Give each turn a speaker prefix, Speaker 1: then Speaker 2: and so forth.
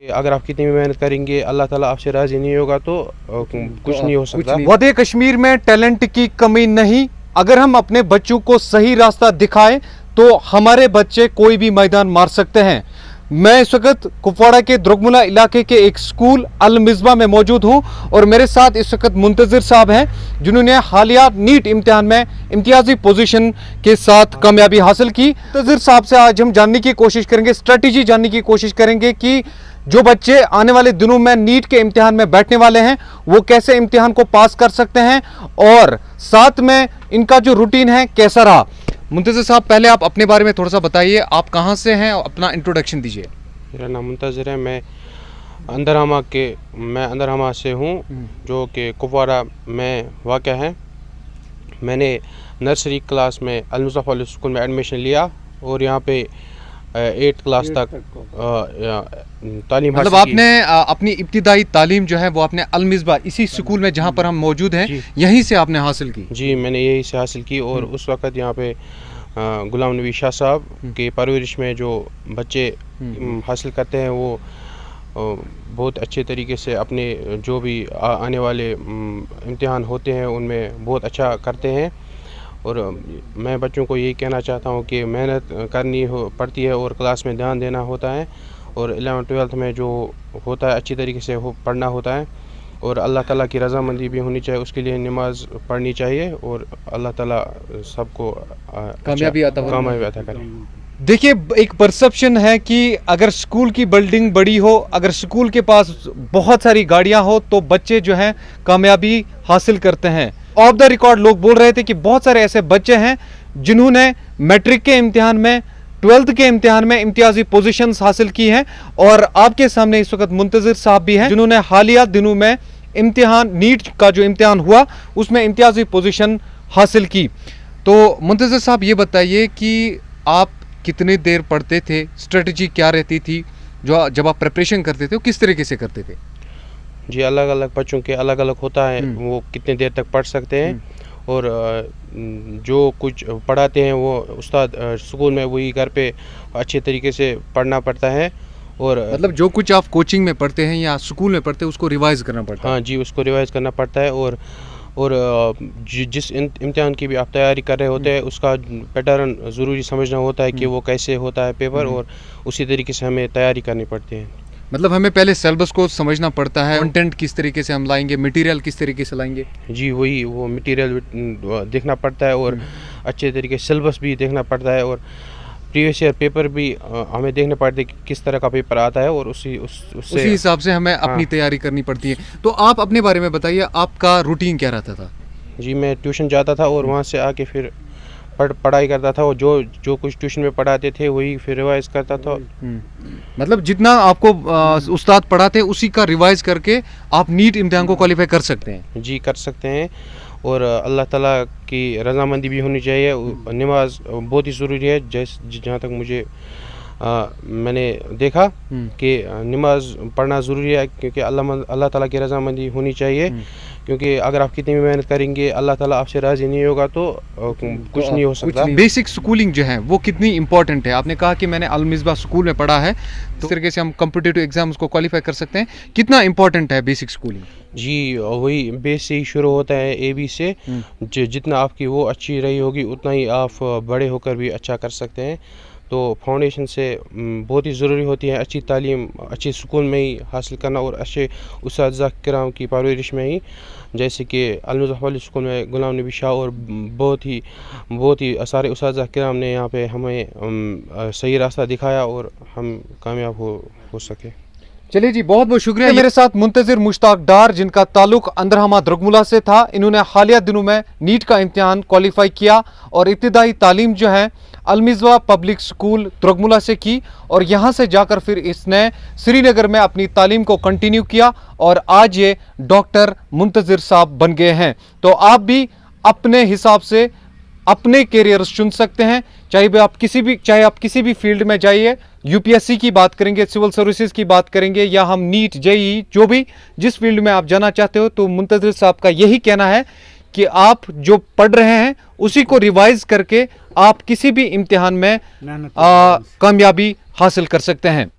Speaker 1: अगर आप कितनी भी मेहनत करेंगे अल्लाह ताला आपसे राजी नहीं होगा तो कुछ नहीं हो सकता।
Speaker 2: वादे कश्मीर में टैलेंट की कमी नहीं, अगर हम अपने बच्चों को सही रास्ता दिखाएं तो हमारे बच्चे कोई भी मैदान मार सकते हैं। मैं इस वक्त कुपवाड़ा के द्रुगमुला इलाके के एक स्कूल अल मिज़बा में मौजूद हूं और मेरे साथ इस वक्त मुंतज़िर साहब हैं जिन्होंने हालिया नीट इम्तिहान में इम्तियाजी पोजीशन के साथ कामयाबी हासिल की। मुंतज़िर साहब से आज हम जानने की कोशिश करेंगे, स्ट्रेटजी जानने की कोशिश करेंगे कि जो बच्चे आने वाले दिनों में नीट के इम्तिहान में बैठने वाले हैं वो कैसे इम्तिहान को पास कर सकते हैं और साथ में इनका जो रूटीन है कैसा रहा। मुंतज़िर साहब, पहले आप अपने बारे में थोड़ा सा बताइए, आप कहाँ से हैं, अपना इंट्रोडक्शन दीजिए।
Speaker 1: मेरा नाम मुंतज़िर है, मैं अंदरहमा से हूँ जो कि कुपवाड़ा में वाक़या है। मैंने नर्सरी क्लास में अल मुज़फ़्फ़र स्कूल में एडमिशन लिया और यहाँ पे 8th क्लास तक तालीम
Speaker 2: मतलब आपने अपनी इब्तिदाई तालीम जो है वो आपने अल मिज़बा इसी स्कूल में जहाँ पर हम मौजूद हैं यहीं से आपने हासिल की? जी,
Speaker 1: मैंने यहीं से हासिल की और उस वक़्त यहाँ पे गुलाम नबी शाह साहब के परवरिश में जो बच्चे हासिल करते हैं वो बहुत अच्छे तरीके से अपने जो भी आने वाले इम्तिहान होते हैं उनमें बहुत अच्छा करते हैं। और मैं बच्चों को यही कहना चाहता हूँ कि मेहनत करनी पड़ती है और क्लास में ध्यान देना होता है और 11th 12th में जो होता है अच्छी तरीके से पढ़ना होता है और अल्लाह ताला की रज़ामंदी भी होनी चाहिए, उसके लिए नमाज पढ़नी चाहिए और अल्लाह ताला सबको कामयाबी अता करे।
Speaker 2: देखिए, एक परसेप्शन है कि अगर स्कूल की बिल्डिंग बड़ी हो, अगर स्कूल के पास बहुत सारी गाड़ियां हो तो बच्चे जो हैं कामयाबी हासिल करते हैं। ऑफ द रिकॉर्ड लोग बोल रहे थे कि बहुत सारे ऐसे बच्चे हैं जिन्होंने मैट्रिक के इम्तिहान में, 12th के इम्तिहान में इम्तियाजी पोजीशंस हासिल की हैं और आपके सामने इस वक्त मुंतज़िर साहब भी हैं जिन्होंने हालिया दिनों में इम्तिहान नीट का जो इम्तिहान हुआ उसमें इम्तियाजी पोजीशन हासिल की। तो मुंतज़िर साहब, ये बताइए कि आप कितनी देर पढ़ते थे, स्ट्रेटजी क्या रहती थी, जो जब आप प्रिपरेशन करते थे वो किस तरीके से करते थे?
Speaker 1: जी, अलग अलग बच्चों के अलग अलग होता है, वो कितने देर तक पढ़ सकते हैं और जो कुछ पढ़ाते हैं वो उस्ताद स्कूल में वही घर पे अच्छे तरीके से पढ़ना पड़ता है। और
Speaker 2: मतलब जो कुछ आप कोचिंग में पढ़ते हैं या स्कूल में पढ़ते हैं उसको रिवाइज करना पड़ता है?
Speaker 1: हाँ जी, उसको रिवाइज करना पड़ता है और जिस इम्तिहान की भी आप तैयारी कर रहे होते हैं उसका पैटर्न ज़रूरी समझना होता है कि वो कैसे होता है पेपर और उसी तरीके से हमें तैयारी करनी पड़ती है।
Speaker 2: मतलब हमें पहले सिलेबस को समझना पड़ता है, कंटेंट किस तरीके से हम लाएंगे, मटेरियल किस तरीके से लाएंगे?
Speaker 1: जी, वो मटेरियल देखना पड़ता है और अच्छे तरीके से सिलेबस भी देखना पड़ता है और प्रीवियस ईयर पेपर भी हमें देखने पड़ते हैं कि किस तरह का पेपर आता है और उसी
Speaker 2: हिसाब से हमें अपनी तैयारी करनी पड़ती है। तो आप अपने बारे में बताइए, आपका रूटीन क्या रहता था?
Speaker 1: जी, मैं ट्यूशन जाता था और वहाँ से आके फिर पढ़ाई करता था और जो कुछ ट्यूशन में पढ़ाते थे वही फिर रिवाइज करता था।
Speaker 2: मतलब जितना आपको उस्ताद पढ़ाते उसी का रिवाइज करके आप नीट इम्तिहान को क्वालिफाई कर सकते हैं?
Speaker 1: जी, कर सकते हैं और अल्लाह ताला की रज़ामंदी भी होनी चाहिए। नमाज बहुत ही ज़रूरी है, जहाँ तक मुझे मैंने देखा कि नमाज पढ़ना ज़रूरी है क्योंकि अल्लाह ताला की रज़ामंदी होनी चाहिए, क्योंकि अगर आप कितनी भी मेहनत करेंगे अल्लाह ताला आपसे राज़ी नहीं होगा तो कुछ नहीं हो सकता।
Speaker 2: बेसिक स्कूलिंग जो है वो कितनी इंपॉर्टेंट है? आपने कहा कि मैंने अल मिज़बा स्कूल में पढ़ा है, तो इस तरीके से हम कॉम्पिटिटिव एग्जाम्स को क्वालिफाई कर सकते हैं। कितना इंपॉर्टेंट है बेसिक स्कूलिंग?
Speaker 1: जी, वही बेस से ही शुरू होता है, AB से। जितना आपकी वो अच्छी रही होगी उतना ही आप बड़े होकर भी अच्छा कर सकते हैं। तो फाउंडेशन से बहुत ही ज़रूरी होती है अच्छी तालीम अच्छे स्कूल में ही हासिल करना और अच्छे उस्ताद किराम की परवरिश में ही, जैसे कि अल मुज़फ़्फ़र स्कूल में गुलाम नबी शाह और बहुत ही सारे उस्ताद किराम ने यहाँ पे हमें सही रास्ता दिखाया और हम कामयाब हो सके।
Speaker 2: चलिए जी, बहुत बहुत शुक्रिया। मेरे साथ मुंतज़िर मुश्ताक डार जिनका ताल्लुक अंदरहमा द्रुगमुला से था, इन्होंने हालिया दिनों में नीट का इम्तिहान क्वालिफाई किया और इब्तिदाई तालीम जो है अल मिज़बा पब्लिक स्कूल द्रुगमुला से की और यहाँ से जाकर फिर इसने श्रीनगर में अपनी तालीम को कंटिन्यू किया और आज ये डॉक्टर मुंतज़िर साहब बन गए हैं। तो आप भी अपने हिसाब से अपने कैरियर चुन सकते हैं, चाहे आप किसी भी फील्ड में जाइए। UPSC की बात करेंगे, सिविल सर्विसेज की बात करेंगे या हम नीट JEE जो भी जिस फील्ड में आप जाना चाहते हो, तो मुंतज़िर साहब का यही कहना है कि आप जो पढ़ रहे हैं उसी को रिवाइज करके आप किसी भी इम्तिहान में कामयाबी हासिल कर सकते हैं।